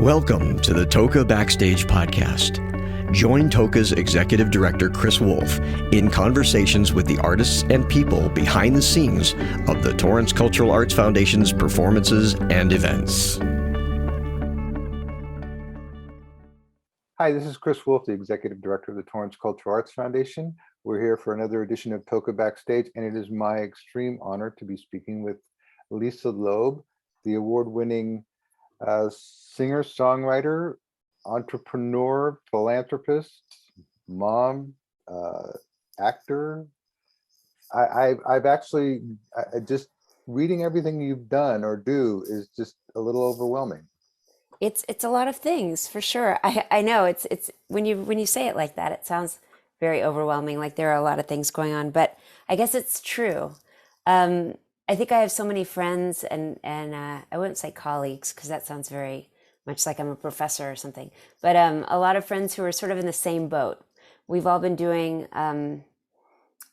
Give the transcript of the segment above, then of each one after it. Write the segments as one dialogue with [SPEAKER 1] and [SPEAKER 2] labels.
[SPEAKER 1] Welcome to the TOCA Backstage podcast. Join TOCA's Executive Director, Chris Wolf, in conversations with the artists and people behind the scenes of the Torrance Cultural Arts Foundation's performances and events.
[SPEAKER 2] Hi, this is Chris Wolf, the Executive Director of the Torrance Cultural Arts Foundation. We're here for another edition of TOCA Backstage, and it is my extreme honor to be speaking with Lisa Loeb, the award-winning singer, songwriter, entrepreneur, philanthropist, mom, actor. I've actually just reading everything you've done or do is just a little overwhelming.
[SPEAKER 3] It's a lot of things for sure. I know it's when you say it like that, it sounds very overwhelming, like there are a lot of things going on, but I guess it's true. I think I have so many friends and I wouldn't say colleagues because that sounds very much like I'm a professor or something, but a lot of friends who are sort of in the same boat. We've all been doing, I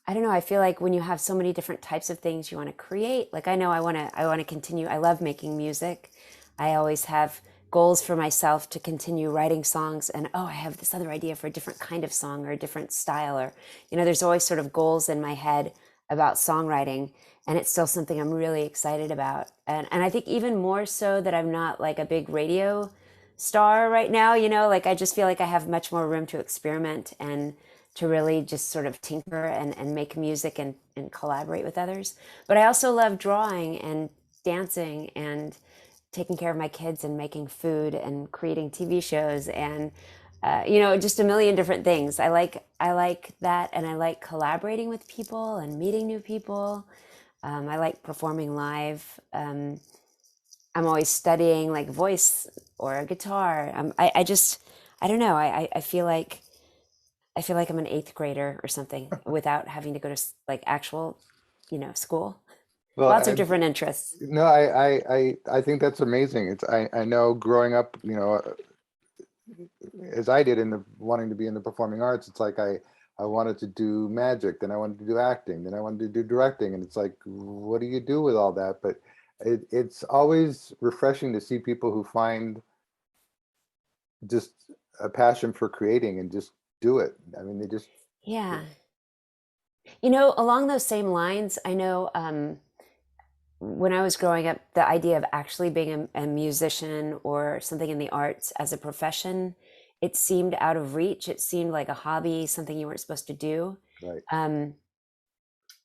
[SPEAKER 3] don't know, I feel like when you have so many different types of things you want to create, like I know I want to continue. I love making music. I always have goals for myself to continue writing songs, and I have this other idea for a different kind of song or a different style, or there's always sort of goals in my head about songwriting, and it's still something I'm really excited about. And I think even more so that I'm not like a big radio star right now, like I just feel like I have much more room to experiment and to really just sort of tinker and make music and collaborate with others. But I also love drawing and dancing and taking care of my kids and making food and creating TV shows and just a million different things. I like that, and I like collaborating with people and meeting new people. I like performing live. I'm always studying like voice or a guitar. I don't know. I feel like I'm an 8th grader or something without having to go to like actual, school. Well, lots of different interests.
[SPEAKER 2] No, I think that's amazing. I know growing up, as I did wanting to be in the performing arts, it's like I wanted to do magic, then I wanted to do acting, then I wanted to do directing, and it's like, what do you do with all that? But it's always refreshing to see people who find just a passion for creating and just do it. I mean, they just
[SPEAKER 3] along those same lines, I know. When I was growing up, the idea of actually being a musician or something in the arts as a profession, it seemed out of reach. It seemed like a hobby, something you weren't supposed to do.
[SPEAKER 2] Right.
[SPEAKER 3] And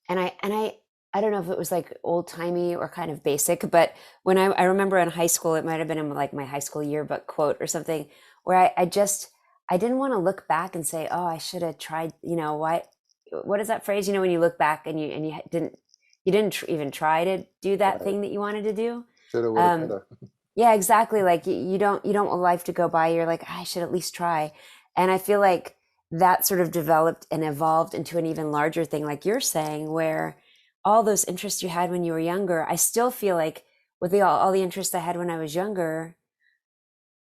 [SPEAKER 3] I don't know if it was like old timey or kind of basic, but when I remember in high school, it might've been in like my high school yearbook quote or something where I didn't want to look back and say, oh, I should have tried, what is that phrase? When you look back and you didn't even try to do that thing that you wanted to do.
[SPEAKER 2] Shoulda, woulda, coulda.
[SPEAKER 3] Yeah, exactly. Like you don't want life to go by. You're like, I should at least try. And I feel like that sort of developed and evolved into an even larger thing, like you're saying, where all those interests you had when you were younger, I still feel like with all the interests I had when I was younger,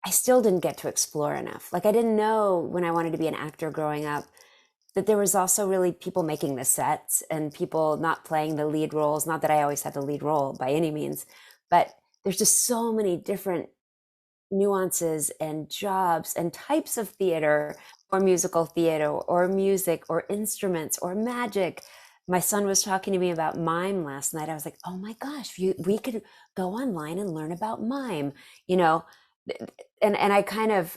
[SPEAKER 3] I still didn't get to explore enough. Like I didn't know when I wanted to be an actor growing up that there was also really people making the sets and people not playing the lead roles. Not that I always had the lead role by any means, but there's just so many different nuances and jobs and types of theater or musical theater or music or instruments or magic. My son was talking to me about mime last night. I was like, oh my gosh, we could go online and learn about mime, and I kind of,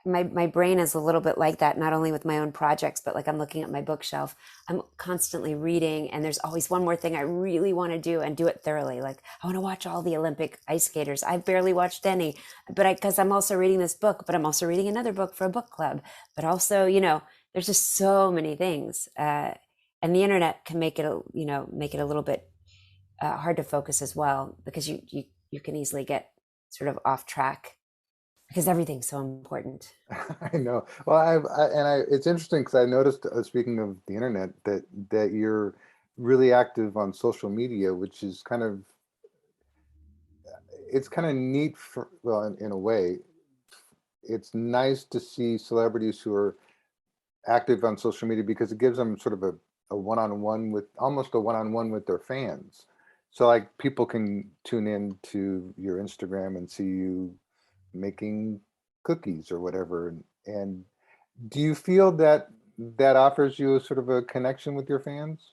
[SPEAKER 3] my brain is a little bit like that, not only with my own projects, but like I'm looking at my bookshelf, I'm constantly reading, and there's always one more thing I really want to do and do it thoroughly. Like I want to watch all the Olympic ice skaters. I've barely watched any, but because I'm also reading this book, but I'm also reading another book for a book club. But also, there's just so many things, and the internet can make it a little bit hard to focus as well, because you can easily get sort of off track, because everything's so important.
[SPEAKER 2] I know. Well, it's interesting because I noticed, speaking of the internet, that you're really active on social media, which is it's kind of neat in a way. It's nice to see celebrities who are active on social media because it gives them sort of a one-on-one with their fans. So like people can tune in to your Instagram and see you making cookies or whatever. And do you feel that that offers you a sort of a connection with your fans?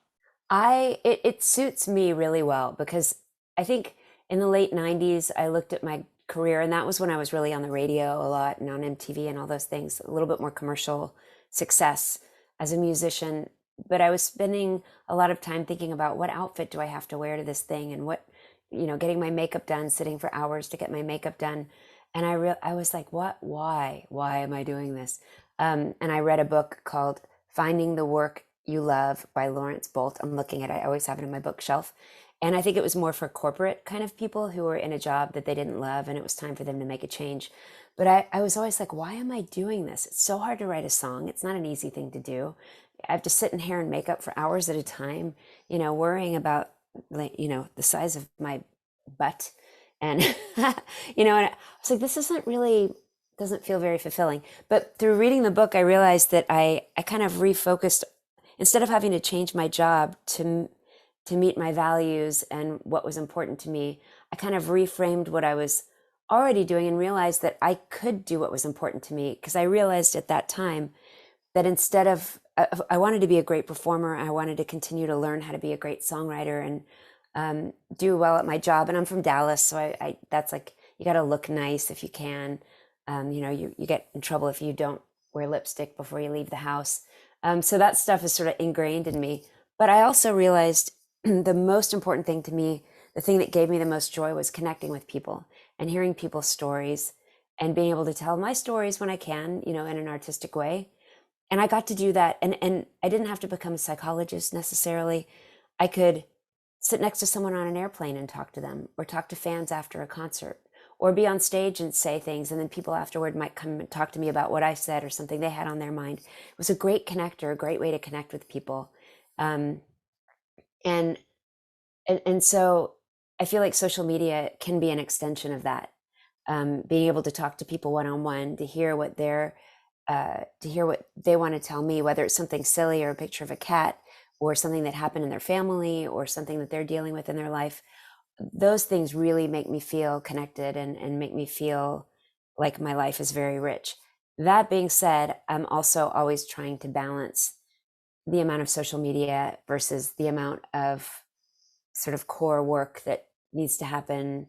[SPEAKER 3] It suits me really well because I think in the late 90s I looked at my career, and that was when I was really on the radio a lot and on MTV and all those things, a little bit more commercial success as a musician. But I was spending a lot of time thinking about what outfit do I have to wear to this thing, and what, getting my makeup done, sitting for hours to get my makeup done. And I was like, why am I doing this? And I read a book called Finding the Work You Love by Lawrence Bolt. I'm looking at it. I always have it in my bookshelf. And I think it was more for corporate kind of people who were in a job that they didn't love, and it was time for them to make a change. But I was always like, why am I doing this? It's so hard to write a song. It's not an easy thing to do. I have to sit in hair and makeup for hours at a time, worrying about, like, the size of my butt. And, and I was like, this doesn't feel very fulfilling. But through reading the book, I realized that I kind of refocused. Instead of having to change my job to meet my values and what was important to me, I kind of reframed what I was already doing and realized that I could do what was important to me. Because I realized at that time that instead of, I wanted to be a great performer, I wanted to continue to learn how to be a great songwriter and do well at my job. And I'm from Dallas, so I that's like, you got to look nice if you can. You get in trouble if you don't wear lipstick before you leave the house. So that stuff is sort of ingrained in me. But I also realized the most important thing to me, the thing that gave me the most joy, was connecting with people and hearing people's stories and being able to tell my stories when I can, in an artistic way. And I got to do that. And I didn't have to become a psychologist necessarily. I could sit next to someone on an airplane and talk to them, or talk to fans after a concert, or be on stage and say things, and then people afterward might come and talk to me about what I said or something they had on their mind. It was a great connector, a great way to connect with people. Um, and, and so I feel like social media can be an extension of that. Being able to talk to people one-on-one, to hear what they want to tell me, whether it's something silly or a picture of a cat, or something that happened in their family, or something that they're dealing with in their life. Those things really make me feel connected and make me feel like my life is very rich. That being said, I'm also always trying to balance the amount of social media versus the amount of sort of core work that needs to happen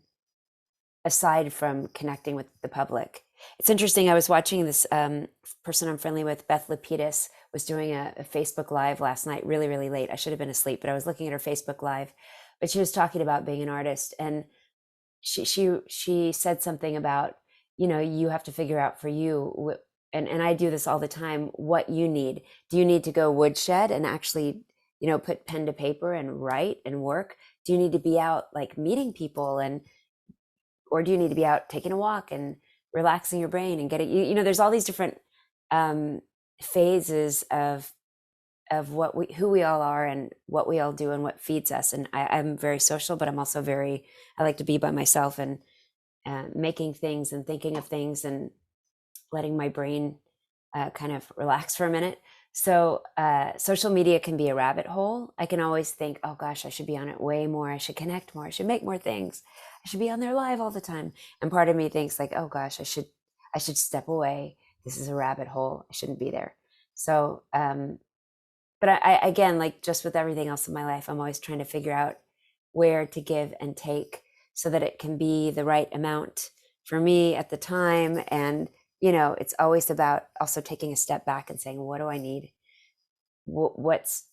[SPEAKER 3] aside from connecting with the public. It's interesting. I was watching this person I'm friendly with, Beth Lapidus, was doing a Facebook Live last night, really, really late. I should have been asleep, but I was looking at her Facebook Live. But she was talking about being an artist, and she said something about, you have to figure out for you, and I do this all the time, what you need. Do you need to go woodshed and actually, put pen to paper and write and work? Do you need to be out like meeting people, or do you need to be out taking a walk and relaxing your brain and getting, there's all these different phases of who we all are and what we all do and what feeds us. And I'm very social, but I'm also I like to be by myself and making things and thinking of things and letting my brain kind of relax for a minute. So social media can be a rabbit hole. I can always think, oh gosh, I should be on it way more. I should connect more. I should make more things. I should be on there live all the time. And part of me thinks like, oh gosh, I should step away. This is a rabbit hole. I shouldn't be there. So, but I again, like just with everything else in my life, I'm always trying to figure out where to give and take so that it can be the right amount for me at the time. And, it's always about also taking a step back and saying, what do I need? What's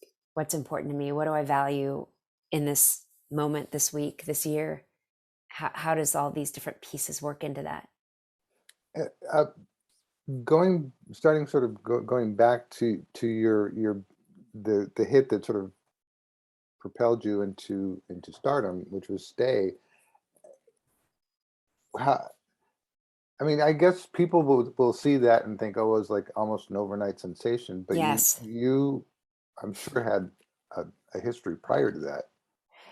[SPEAKER 3] important to me? What do I value in this moment, this week, this year? How does all these different pieces work into that?
[SPEAKER 2] Uh, going back to the hit that sort of propelled you into stardom, which was Stay. I guess people will see that and think, oh, it was like almost an overnight sensation, but
[SPEAKER 3] Yes.
[SPEAKER 2] you I'm sure had a history prior to that.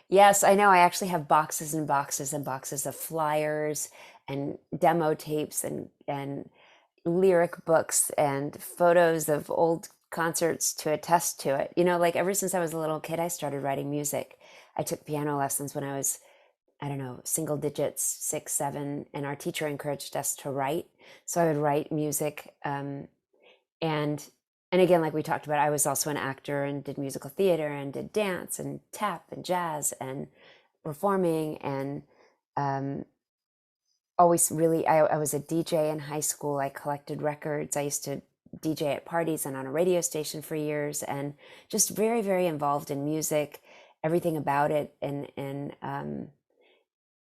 [SPEAKER 3] Yes, I know. I actually have boxes and boxes and boxes of flyers and demo tapes and lyric books and photos of old concerts to attest to it. Like ever since I was a little kid, I started writing music. I took piano lessons when I was I don't know, single digits, 6, 7, and our teacher encouraged us to write. So I would write music, and again, like we talked about, I was also an actor and did musical theater and did dance and tap and jazz and performing, and always really, I was a DJ in high school. I collected records. I used to DJ at parties and on a radio station for years, and just very, very involved in music, everything about it. And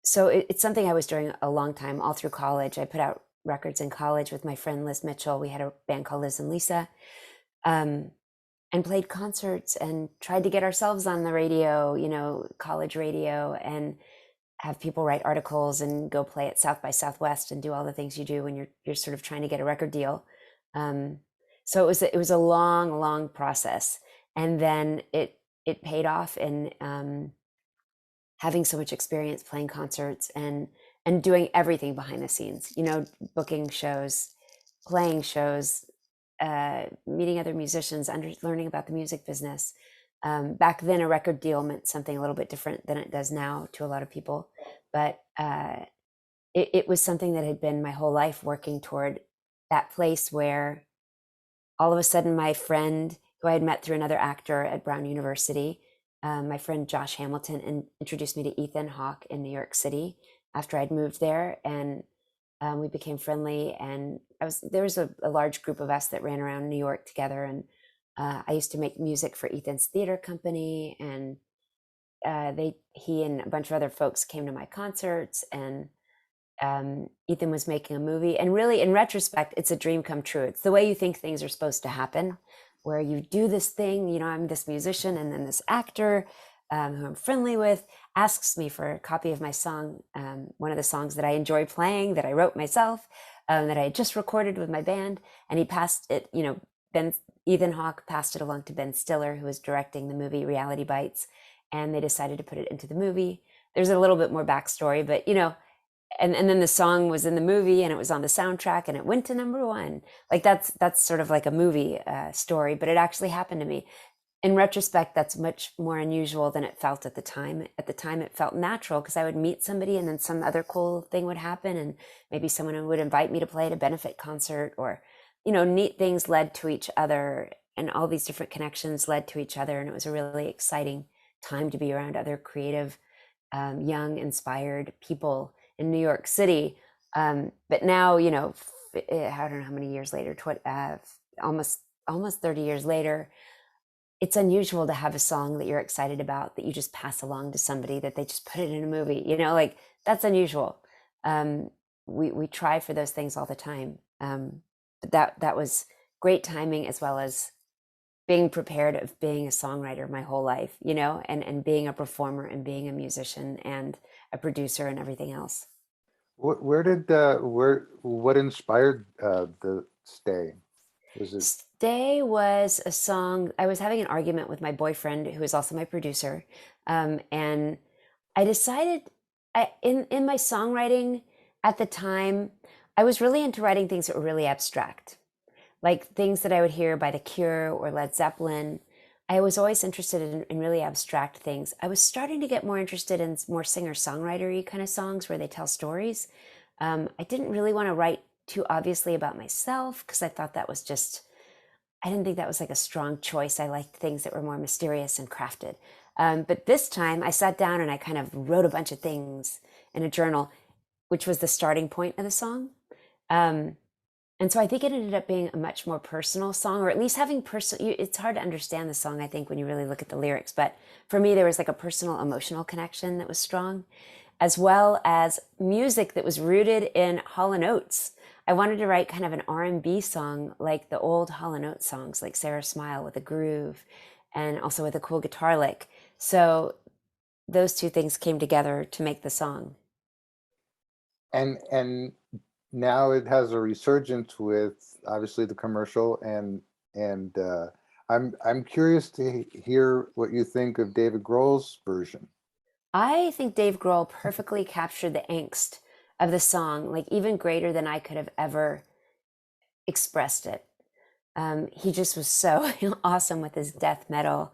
[SPEAKER 3] so it's something I was doing a long time, all through college. I put out records in college with my friend Liz Mitchell. We had a band called Liz and Lisa, and played concerts and tried to get ourselves on the radio, college radio, and have people write articles and go play at South by Southwest and do all the things you do when you're sort of trying to get a record deal. So it was a long, long process, and then it paid off in having so much experience playing concerts and doing everything behind the scenes. Booking shows, playing shows, meeting other musicians, learning about the music business. Back then, a record deal meant something a little bit different than it does now to a lot of people. But it was something that had been my whole life, working toward that place where all of a sudden my friend, who I had met through another actor at Brown University, my friend Josh Hamilton, introduced me to Ethan Hawke in New York City after I'd moved there. And we became friendly. And there was a large group of us that ran around New York together. And I used to make music for Ethan's theater company, and he and a bunch of other folks came to my concerts, and Ethan was making a movie. And really, in retrospect, it's a dream come true. It's the way you think things are supposed to happen, where you do this thing, I'm this musician, and then this actor who I'm friendly with asks me for a copy of my song, one of the songs that I enjoy playing, that I wrote myself, that I had just recorded with my band. And he passed it, Ethan Hawke passed it along to Ben Stiller, who was directing the movie Reality Bites, and they decided to put it into the movie. There's a little bit more backstory, but and then the song was in the movie, and it was on the soundtrack, and it went to #1. Like that's sort of like a movie story, but it actually happened to me. In retrospect, that's much more unusual than it felt at the time. At the time, it felt natural, because I would meet somebody, and then some other cool thing would happen, and maybe someone would invite me to play at a benefit concert, or neat things led to each other, and all these different connections led to each other. And it was a really exciting time to be around other creative, young, inspired people in New York City. But now, I don't know how many years later, almost 30 years later, it's unusual to have a song that you're excited about that you just pass along to somebody, that they just put it in a movie, like that's unusual. We try for those things all the time. But that was great timing, as well as being prepared of being a songwriter my whole life, and being a performer and being a musician and a producer and everything else.
[SPEAKER 2] What inspired the Stay? Was it
[SPEAKER 3] Stay was a song. I was having an argument with my boyfriend, who is also my producer, and I decided, in my songwriting at the time, I was really into writing things that were really abstract, like things that I would hear by The Cure or Led Zeppelin. I was always interested in really abstract things. I was starting to get more interested in more singer-songwriter-y kind of songs where they tell stories. I didn't really want to write too obviously about myself, because I thought that was I didn't think that was like a strong choice. I liked things that were more mysterious and crafted. But this time I sat down and I kind of wrote a bunch of things in a journal, which was the starting point of the song. And so I think it ended up being a much more personal song, or at least having it's hard to understand the song, I think, when you really look at the lyrics. But for me, there was like a personal, emotional connection that was strong, as well as music that was rooted in Hall & Oates. I wanted to write kind of an R&B song, like the old Hall & Oates songs, like Sarah Smile, with a groove and also with a cool guitar lick. So those two things came together to make the song.
[SPEAKER 2] and now it has a resurgence with obviously the commercial, and I'm curious to hear what you think of David Grohl's version.
[SPEAKER 3] I think Dave Grohl perfectly captured the angst of the song, like even greater than I could have ever expressed it. He just was so awesome with his death metal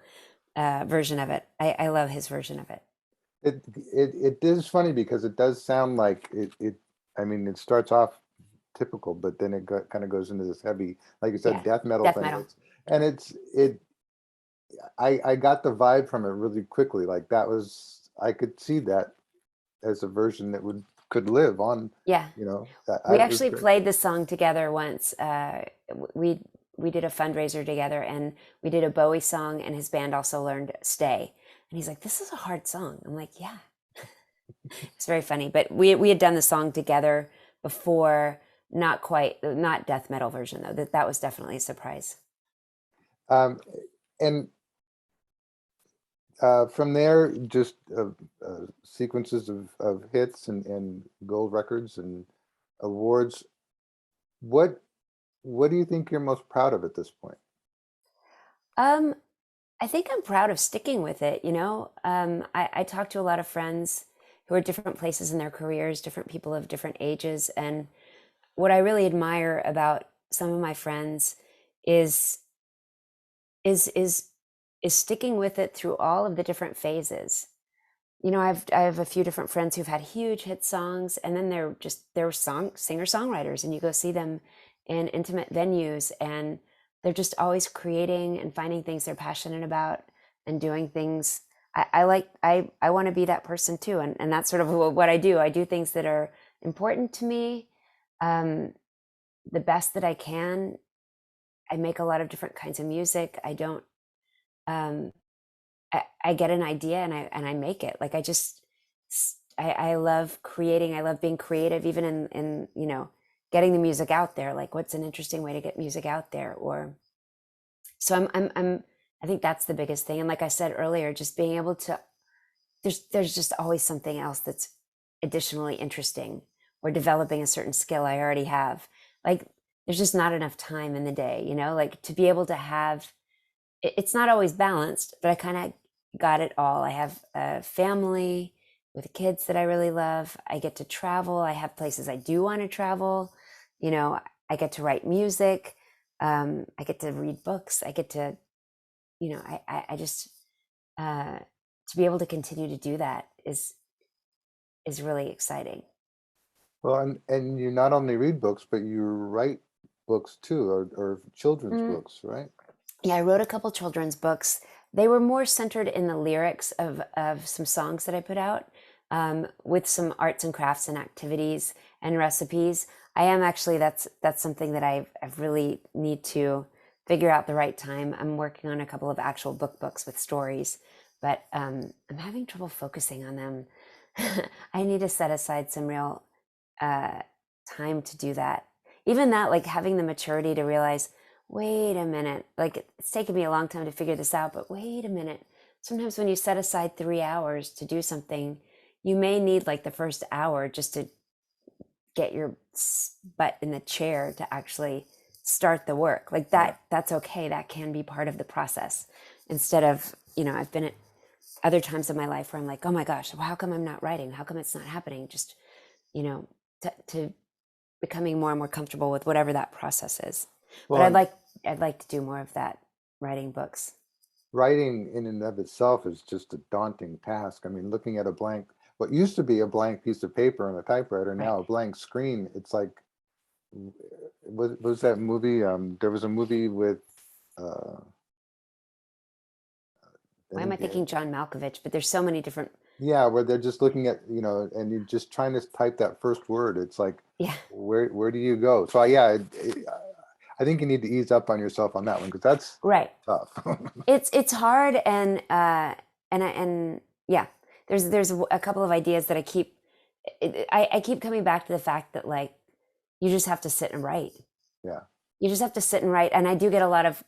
[SPEAKER 3] version of it. I love his version of it.
[SPEAKER 2] It is funny because it does sound like I mean, it starts off typical, but then it kind of goes into this heavy, like you said,
[SPEAKER 3] Yeah,
[SPEAKER 2] death metal
[SPEAKER 3] death
[SPEAKER 2] thing.
[SPEAKER 3] metal.
[SPEAKER 2] I got the vibe from it really quickly. Like that was, I could see that as a version that could live on,
[SPEAKER 3] Yeah.
[SPEAKER 2] I
[SPEAKER 3] We
[SPEAKER 2] it was
[SPEAKER 3] actually
[SPEAKER 2] great.
[SPEAKER 3] played the song together once. We did a fundraiser together, and we did a Bowie song, and his band also learned "Stay." And he's like, "This is a hard song." I'm like, "Yeah." It's very funny, but we had done the song together before, not quite, not death metal version though. That was definitely a surprise.
[SPEAKER 2] Um, and from there, just sequences of hits and gold records and awards. What what do you think you're most proud of at this point?
[SPEAKER 3] Um, I think I'm proud of sticking with it. I talk to a lot of friends who are different places in their careers, different people of different ages, and what I really admire about some of my friends is is is is sticking with it through all of the different phases. I have a few different friends who've had huge hit songs, and then they're singer songwriters, and you go see them in intimate venues, and they're just always creating and finding things they're passionate about and doing things. I want to be that person too, and that's sort of what I do. I do things that are important to me, um, the best that I can. I make a lot of different kinds of music. I don't. Um, I get an idea and I make it. Like I love creating. I love being creative, even in getting the music out there. Like, what's an interesting way to get music out there? Or so I think that's the biggest thing. And like I said earlier, just being able to there's just always something else that's additionally interesting, or developing a certain skill I already have. Like, there's just not enough time in the day, like to be able to have it's not always balanced, but I kind of got it all. I have a family with kids that I really love. I get to travel. I have places I do want to travel. I get to write music. I get to read books. I get to, I just, to be able to continue to do that is really exciting.
[SPEAKER 2] Well, and you not only read books, but you write books too, or children's
[SPEAKER 3] Mm,
[SPEAKER 2] books, right?
[SPEAKER 3] yeah, I wrote a couple children's books. They were more centered in the lyrics of some songs that I put out, with some arts and crafts and activities and recipes. I am actually that's something that I've really need to figure out the right time. I'm working on a couple of actual books with stories, but I'm having trouble focusing on them. I need to set aside some real uh, time to do that. Even that, like having the maturity to realize, wait a minute, like it's taken me a long time to figure this out, but wait a minute. Sometimes when you set aside 3 hours to do something, you may need like the first hour just to get your butt in the chair to actually start the work. Like
[SPEAKER 2] Yeah.
[SPEAKER 3] that's okay. That can be part of the process. Instead of, I've been at other times in my life where I'm like, oh my gosh, well, how come I'm not writing? How come it's not happening? Just, you know, to becoming more and more comfortable with whatever that process is. But
[SPEAKER 2] Well, and
[SPEAKER 3] I'd like to do more of that, writing books.
[SPEAKER 2] writing in and of itself is just a daunting task. I mean, looking at what used to be a blank piece of paper on a typewriter,
[SPEAKER 3] Right.
[SPEAKER 2] now a blank screen. It's like, what was that movie? There was a movie with, uh, I
[SPEAKER 3] Why am I
[SPEAKER 2] think,
[SPEAKER 3] thinking John Malkovich? But there's so many different.
[SPEAKER 2] yeah, where they're just looking at, and you're just trying to type that first word. It's like,
[SPEAKER 3] Yeah.
[SPEAKER 2] where do you go? So yeah, I think you need to ease up on yourself on that one because that's
[SPEAKER 3] Right.
[SPEAKER 2] tough.
[SPEAKER 3] It's hard, and yeah, there's a couple of ideas that I keep coming back to the fact that, like, you just have to sit and write.
[SPEAKER 2] Yeah.
[SPEAKER 3] You just have to sit and write. And I do get a lot of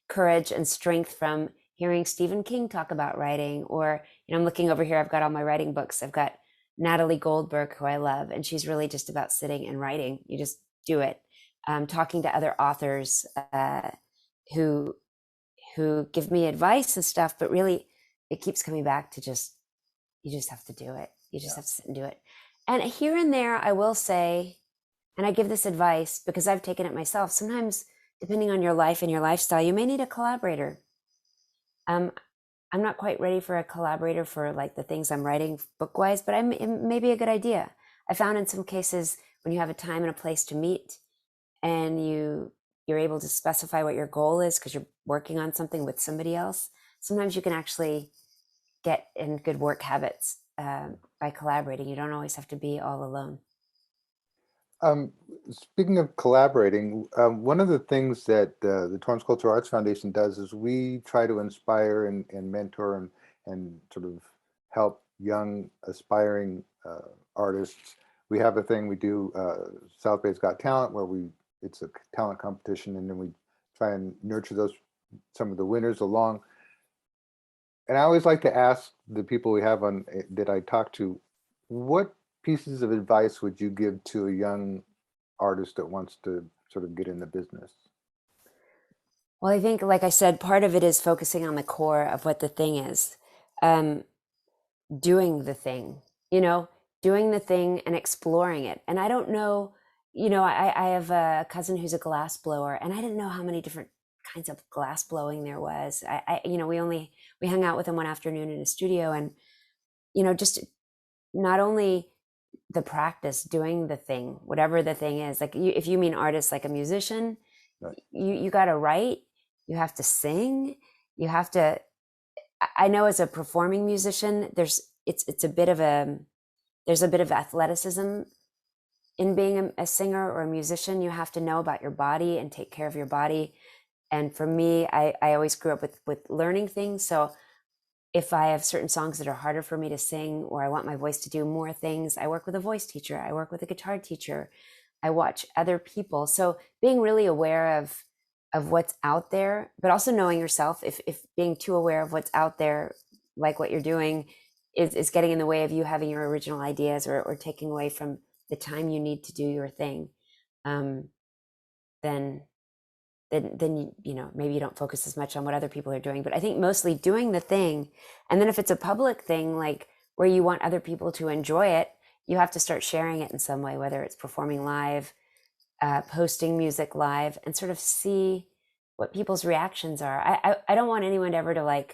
[SPEAKER 3] courage and strength from hearing Stephen King talk about writing. Or, I'm looking over here, I've got all my writing books. I've got Natalie Goldberg, who I love, and she's really just about sitting and writing. You just do it. Talking to other authors who give me advice and stuff, but really it keeps coming back to just, you just have to do it. You just
[SPEAKER 2] Yeah.
[SPEAKER 3] have to sit and do it. And here and there, I will say, and I give this advice because I've taken it myself. Sometimes, depending on your life and your lifestyle, you may need a collaborator. I'm not quite ready for a collaborator for like the things I'm writing book wise, but it may be a good idea. I found in some cases when you have a time and a place to meet and you're able to specify what your goal is because you're working on something with somebody else, sometimes you can actually get in good work habits by collaborating. You don't always have to be all alone.
[SPEAKER 2] Speaking of collaborating, one of the things that the Torrance Cultural Arts Foundation does is we try to inspire and mentor and sort of help young aspiring artists. We have a thing we do, South Bay's Got Talent, where it's a talent competition, and then we try and nurture some of the winners along. And I always like to ask the people we have on that I talk to, what pieces of advice would you give to a young artist that wants to sort of get in the business?
[SPEAKER 3] Well, I think, like I said, part of it is focusing on the core of what the thing is. Doing the thing, doing the thing and exploring it. And I don't know, I have a cousin who's a glass blower, and I didn't know how many different kinds of glass blowing there was. We hung out with him one afternoon in a studio, and, just not only the practice, doing the thing, whatever the thing is, like if you mean artist, like a musician,
[SPEAKER 2] Right.
[SPEAKER 3] you got to write, you have to sing, you have to, I know as a performing musician, there's a bit of athleticism in being a singer or a musician. You have to know about your body and take care of your body. And for me, I always grew up with learning things. So if I have certain songs that are harder for me to sing, or I want my voice to do more things, I work with a voice teacher, I work with a guitar teacher, I watch other people. So being really aware of what's out there, but also knowing yourself, if being too aware of what's out there, like what you're doing, is getting in the way of you having your original ideas, or taking away from the time you need to do your thing, then maybe you don't focus as much on what other people are doing. But I think mostly doing the thing. And then if it's a public thing, like where you want other people to enjoy it, you have to start sharing it in some way, whether it's performing live, posting music live, and sort of see what people's reactions are. I don't want anyone ever to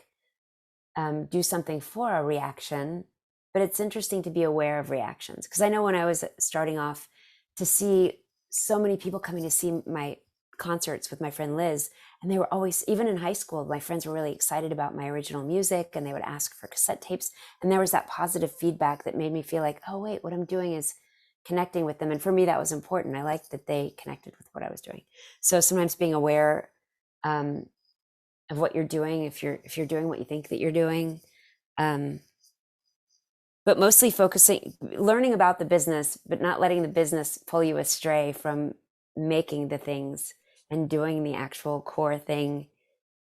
[SPEAKER 3] do something for a reaction, but it's interesting to be aware of reactions. Because I know when I was starting off, to see so many people coming to see my concerts with my friend Liz, and they were always, even in high school, my friends were really excited about my original music, and they would ask for cassette tapes, and there was that positive feedback that made me feel like, oh wait, what I'm doing is connecting with them. And for me, that was important. I liked that they connected with what I was doing. So sometimes being aware of what you're doing, if you're doing what you think that you're doing, but mostly learning about the business, but not letting the business pull you astray from making the things and doing the actual core thing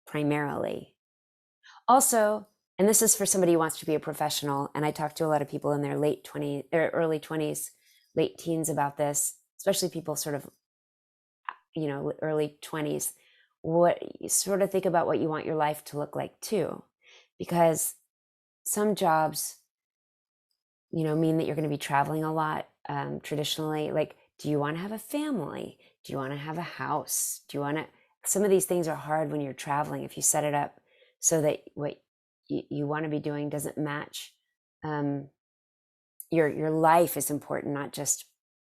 [SPEAKER 3] primarily. Also, and this is for somebody who wants to be a professional, and I talk to a lot of people in their late 20s or early 20s, late teens about this, especially people sort of, early 20s. What you sort of think about what you want your life to look like too, because some jobs, mean that you're going to be traveling a lot. Traditionally, like, do you want to have a family? Do you want to have a house? Some of these things are hard when you're traveling. If you set it up so that what you want to be doing doesn't match, your life is important, not just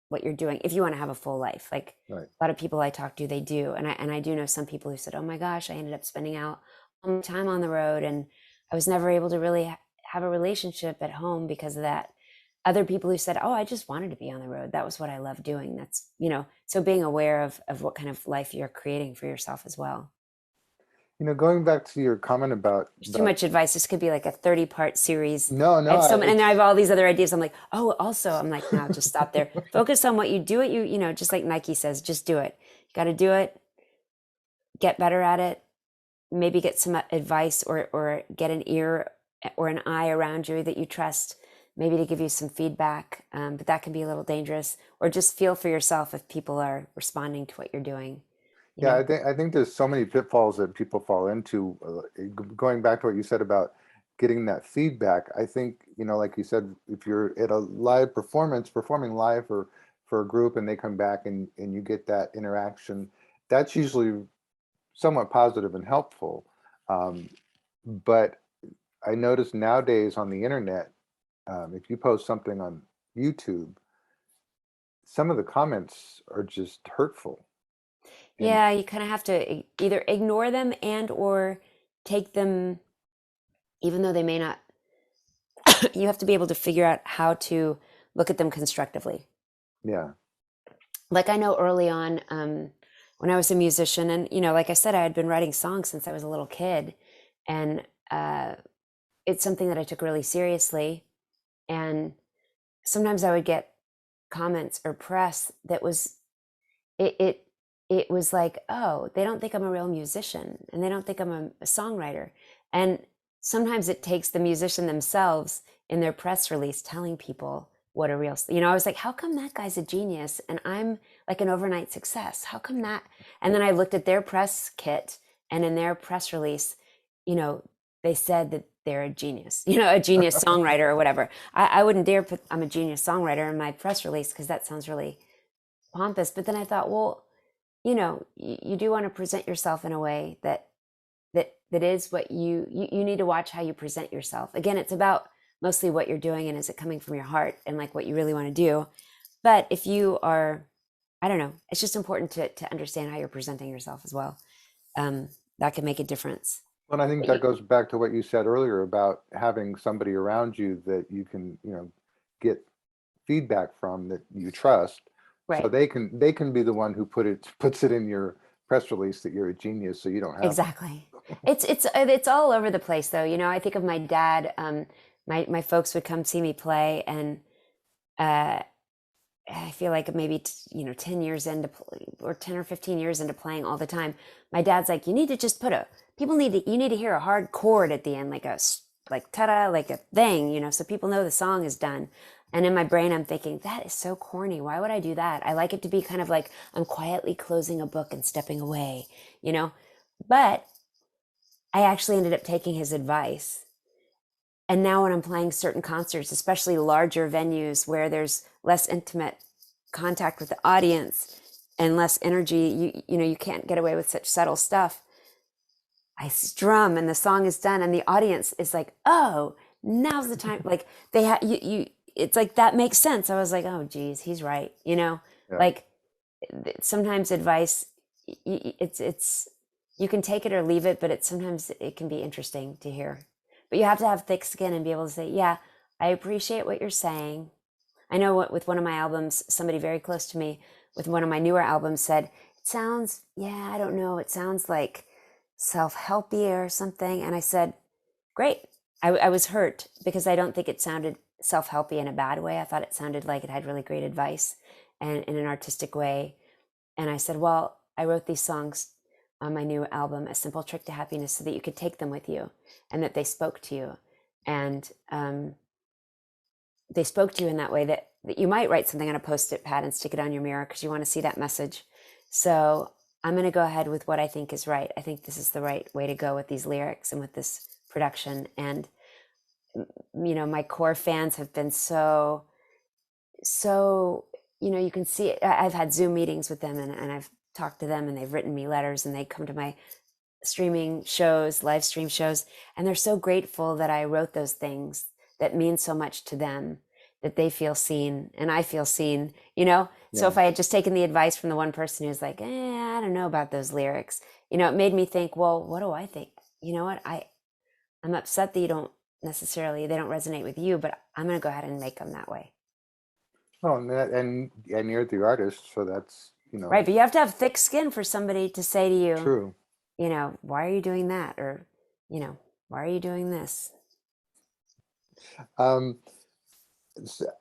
[SPEAKER 3] what you're doing. If you want to have a full life, like right. A lot of people I talk to, they do. And I do know some people who said, oh my gosh, I ended up spending all my time on the road, and I was never able to really have a relationship at home because of that. Other people who said, oh, I just wanted to be on the road. That was what I love doing. That's, so being aware of what kind of life you're creating for yourself as well.
[SPEAKER 2] Going back to your comment about...
[SPEAKER 3] There's too much advice. This could be like a 30-part series.
[SPEAKER 2] No.
[SPEAKER 3] And I have all these other ideas. I'm like, no, just stop there. Focus on what you do it. Just like Nike says, just do it. You got to do it. Get better at it. Maybe get some advice or get an ear or an eye around you that you trust, maybe to give you some feedback. But that can be a little dangerous. Or just feel for yourself if people are responding to what you're doing.
[SPEAKER 2] Yeah, I think there's so many pitfalls that people fall into. Going back to what you said about getting that feedback, I think, like you said, if you're at a live performance, performing live for a group, and they come back and you get that interaction, that's usually somewhat positive and helpful. But I notice nowadays on the internet, if you post something on YouTube, some of the comments are just hurtful. And
[SPEAKER 3] Yeah, you kind of have to either ignore them and or take them, even though they may not. You have to be able to figure out how to look at them constructively.
[SPEAKER 2] yeah,
[SPEAKER 3] Like I know early on, when I was a musician, and like I said, I had been writing songs since I was a little kid, and it's something that I took really seriously. And sometimes I would get comments or press that was it it it was like, oh, they don't think I'm a real musician, and they don't think I'm a songwriter. And sometimes it takes the musician themselves in their press release telling people what a real, I was like, how come that guy's a genius and I'm like an overnight success? How come that? And then I looked at their press kit, and in their press release, you know they said that they're a genius, a genius songwriter or whatever. I wouldn't dare put I'm a genius songwriter in my press release because that sounds really pompous. But then I thought, well, you do want to present yourself in a way that is what you need to watch how you present yourself. Again, it's about mostly what you're doing and is it coming from your heart and like what you really want to do. But if you are, I don't know, it's just important to understand how you're presenting yourself as well. That can make a difference.
[SPEAKER 2] well, I think
[SPEAKER 3] But
[SPEAKER 2] that goes back to what you said earlier about having somebody around you that you can, get feedback from that you trust, so
[SPEAKER 3] right.
[SPEAKER 2] they can be the one who puts it in your press release that you're a genius, so you don't have to.
[SPEAKER 3] Exactly. It's all over the place though. I think of my dad. My folks would come see me play, and uh, I feel like maybe 10 years into or 10 or 15 years into playing all the time, my dad's like, you need to just you need to hear a hard chord at the end, like ta-da, like a thing, so people know the song is done. And in my brain, I'm thinking, that is so corny. Why would I do that? I like it to be kind of like I'm quietly closing a book and stepping away, But I actually ended up taking his advice. And now when I'm playing certain concerts, especially larger venues where there's less intimate contact with the audience and less energy, you can't get away with such subtle stuff. I strum and the song is done and the audience is like, oh, now's the time. Like it's like, that makes sense. I was like, oh geez, he's right.
[SPEAKER 2] Yeah.
[SPEAKER 3] Like sometimes advice, it's, you can take it or leave it, but sometimes it can be interesting to hear. But you have to have thick skin and be able to say, yeah, I appreciate what you're saying. I know with one of my albums, somebody very close to me with one of my newer albums said, it sounds, I don't know, it sounds like self-helpy or something. And I said, great. I was hurt because I don't think it sounded self-helpy in a bad way. I thought it sounded like it had really great advice and in an artistic way. And I said, well, I wrote these songs on my new album, A Simple Trick to Happiness, so that you could take them with you and that they spoke to you. And they spoke to you in that way that you might write something on a Post-it pad and stick it on your mirror because you want to see that message. So I'm going to go ahead with what I think is right. I think this is the right way to go with these lyrics and with this production. And, my core fans have been so, you can see it. I've had Zoom meetings with them and I've talked to them and they've written me letters and they come to my streaming shows, live stream shows. And they're so grateful that I wrote those things that mean so much to them, that they feel seen and I feel seen, So
[SPEAKER 2] Yeah.
[SPEAKER 3] if I had just taken the advice from the one person who's like, I don't know about those lyrics, it made me think, well, what do I think? You know what? I'm upset that they don't resonate with you, but I'm going to go ahead and make them that way.
[SPEAKER 2] Oh, and you're the artist, so that's
[SPEAKER 3] Right. But you have to have thick skin for somebody to say to you,
[SPEAKER 2] true.
[SPEAKER 3] why are you doing that? Or, why are you doing this?
[SPEAKER 2] Um,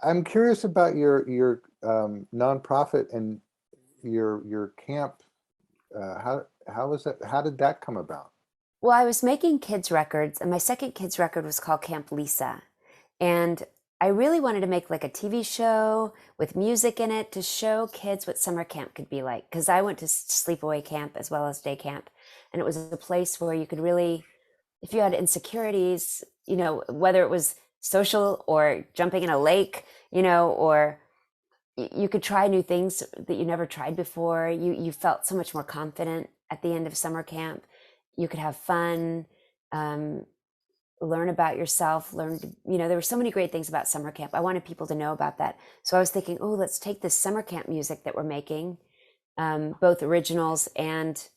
[SPEAKER 2] I'm curious about your nonprofit and your camp. How was that? How did that come about?
[SPEAKER 3] Well, I was making kids records, and my second kids record was called Camp Lisa. And I really wanted to make like a TV show with music in it to show kids what summer camp could be like. Because I went to sleepaway camp as well as day camp. And it was a place where you could really, if you had insecurities, whether it was social or jumping in a lake, or you could try new things that you never tried before. You felt so much more confident at the end of summer camp. You could have fun. learn about yourself, there were so many great things about summer camp. I wanted people to know about that. So I was thinking, oh, let's take this summer camp music that we're making, both originals and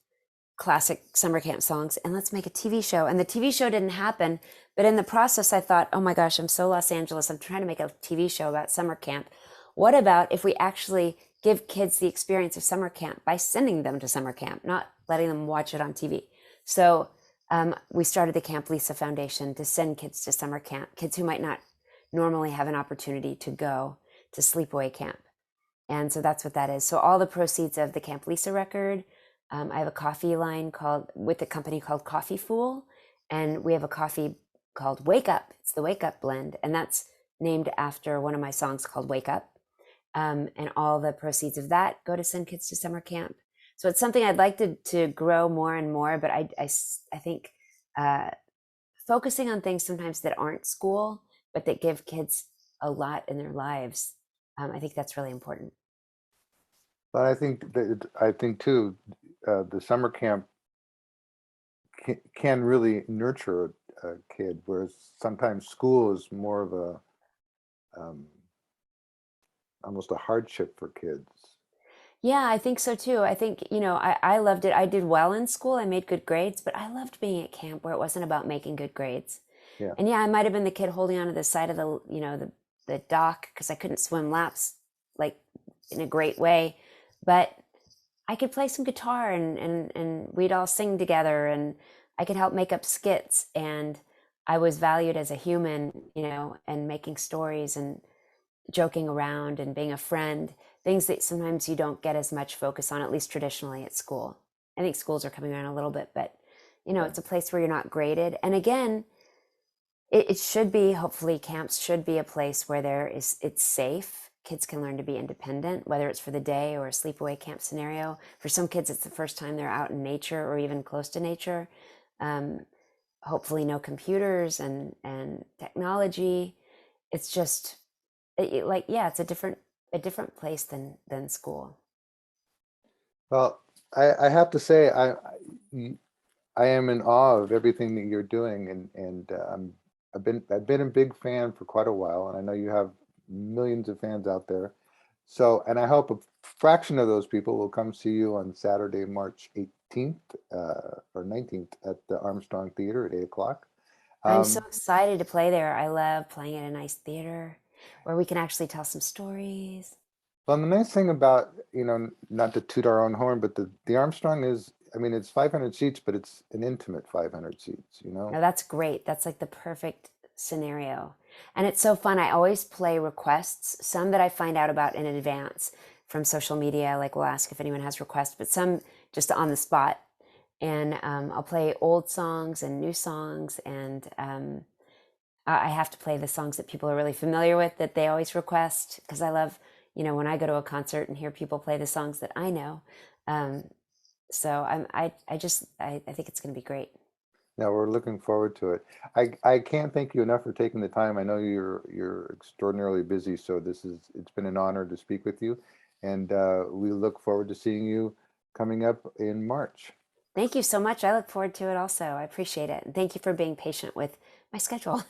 [SPEAKER 3] classic summer camp songs, and let's make a TV show. And the TV show didn't happen, but in the process, I thought, oh my gosh, I'm so Los Angeles. I'm trying to make a TV show about summer camp. What about if we actually give kids the experience of summer camp by sending them to summer camp, not letting them watch it on TV? So we started the Camp Lisa Foundation to send kids to summer camp, kids who might not normally have an opportunity to go to sleepaway camp. And so that's what that is. So all the proceeds of the Camp Lisa record, I have a coffee line with a company called Coffee Fool, and we have a coffee called Wake Up. It's the Wake Up blend, and that's named after one of my songs called Wake Up. And all the proceeds of that go to send kids to summer camp. So it's something I'd like to grow more and more, but I think focusing on things sometimes that aren't school, but that give kids a lot in their lives, I think that's really important.
[SPEAKER 2] But I think too, the summer camp can really nurture a kid, whereas sometimes school is more of a almost a hardship for kids.
[SPEAKER 3] Yeah, I think so too. I think, I loved it. I did well in school. I made good grades, but I loved being at camp where it wasn't about making good grades.
[SPEAKER 2] Yeah.
[SPEAKER 3] And yeah, I might have been the kid holding onto the side of the dock because I couldn't swim laps like in a great way, but I could play some guitar and we'd all sing together and I could help make up skits, and I was valued as a human, and making stories and joking around and being a friend, things that sometimes you don't get as much focus on, at least traditionally at school. I think schools are coming around a little bit, but it's a place where you're not graded. And again, it should be, hopefully camps should be a place where it's safe. Kids can learn to be independent, whether it's for the day or a sleepaway camp scenario. For some kids, it's the first time they're out in nature or even close to nature. Hopefully no computers and technology. It's just it's a different place than school.
[SPEAKER 2] Well, I have to say, I am in awe of everything that you're doing, and I've been a big fan for quite a while, and I know you have millions of fans out there. So, and I hope a fraction of those people will come see you on Saturday, March 18th or 19th at the Armstrong Theater at 8:00.
[SPEAKER 3] I'm so excited to play there. I love playing at a nice theater where we can actually tell some stories.
[SPEAKER 2] Well, the nice thing about, not to toot our own horn, but the Armstrong is, it's 500 seats, but it's an intimate 500 seats,
[SPEAKER 3] Now that's great. That's like the perfect scenario. And it's so fun. I always play requests, some that I find out about in advance from social media, like we'll ask if anyone has requests, but some just on the spot. And I'll play old songs and new songs, and I have to play the songs that people are really familiar with that they always request, because I love, when I go to a concert and hear people play the songs that I know. So I think it's going to be great.
[SPEAKER 2] Yeah, we're looking forward to it. I can't thank you enough for taking the time. I know you're extraordinarily busy, so it's been an honor to speak with you, and we look forward to seeing you coming up in March.
[SPEAKER 3] Thank you so much. I look forward to it also. I appreciate it. And thank you for being patient with my schedule.